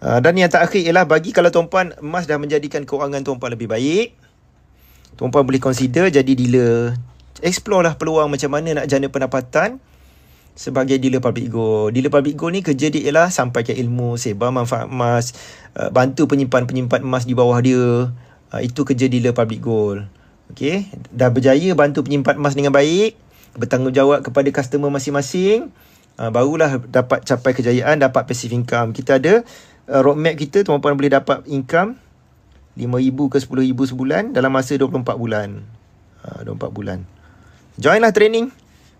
Dan yang terakhir ialah bagi kalau tuan-puan emas dah menjadikan keuangan tuan-puan lebih baik, tuan-puan boleh consider jadi dealer. Explore lah peluang macam mana nak jana pendapatan sebagai dealer public gold. Dealer public gold ni kerja dia ialah sampaikan ilmu, sebar manfaat emas, bantu penyimpan-penyimpan emas di bawah dia. Itu kerja dealer public gold. Okey, dah berjaya bantu penyimpan emas dengan baik, bertanggungjawab kepada customer masing-masing, barulah dapat capai kejayaan, dapat passive income. Kita ada roadmap kita, tuan-puan boleh dapat income 5,000 ke 10,000 sebulan dalam masa 24 bulan. 24 bulan. Join lah training.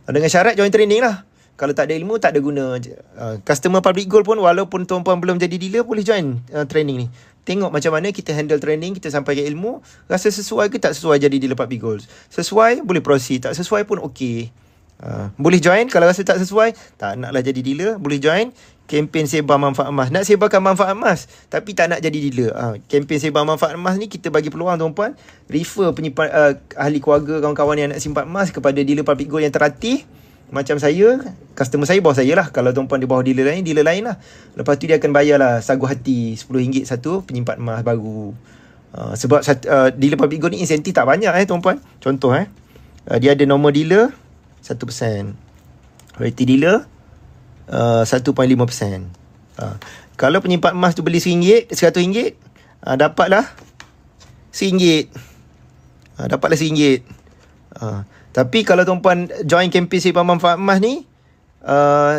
Dengan syarat join training lah. Kalau tak ada ilmu, tak ada guna. Customer public gold pun, walaupun tuan-puan belum jadi dealer, boleh join training ni. Tengok macam mana kita handle training, kita sampaikan ilmu, rasa sesuai ke tak sesuai jadi dealer public gold. Sesuai, boleh proceed. Tak sesuai pun okey. Boleh join. Kalau rasa tak sesuai, tak naklah jadi dealer, boleh join kempen sebar manfaat emas. Nak sebarkan manfaat emas tapi tak nak jadi dealer. Kempen sebar manfaat emas ni kita bagi peluang tuan-puan refer penyimpan ahli keluarga, kawan-kawan yang nak simpan emas kepada dealer public gold yang terlatih. Macam saya, customer saya bawah saya lah. Kalau tuan-puan di bawah dealer lain lah. Lepas tu dia akan bayar lah sagu hati RM10 satu penyimpan emas baru. Sebab dealer public gold ni insentif tak banyak tuan-puan. Contoh dia ada normal dealer 1%, variety dealer 1.5%. Kalau penyimpan emas tu beli RM100, dapatlah RM1. Dapatlah RM1. Tapi kalau tuan-puan join kempen sebar manfaat emas ni,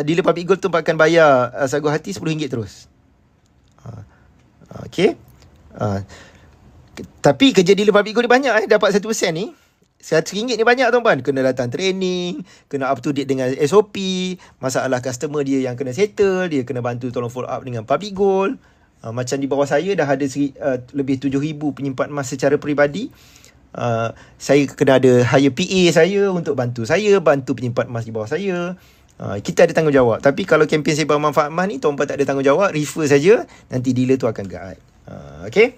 dealer public gold tu akan bayar sagu hati RM10 terus. Okey. Tapi kerja dealer public gold ni banyak dapat 1% ni. RM100 ni banyak tuan-puan. Kena datang training, kena up to date dengan SOP, masalah customer dia yang kena settle, dia kena bantu tolong follow up dengan public gold. Macam di bawah saya dah ada lebih 7,000 penyimpan emas secara peribadi. Saya kena ada hire PA saya untuk bantu penyimpan emas di bawah saya. Kita ada tanggungjawab. Tapi kalau kempen sebar manfaat emas ni, tuan-puan tak ada tanggungjawab, refer saja, nanti dealer tu akan guide. Okay.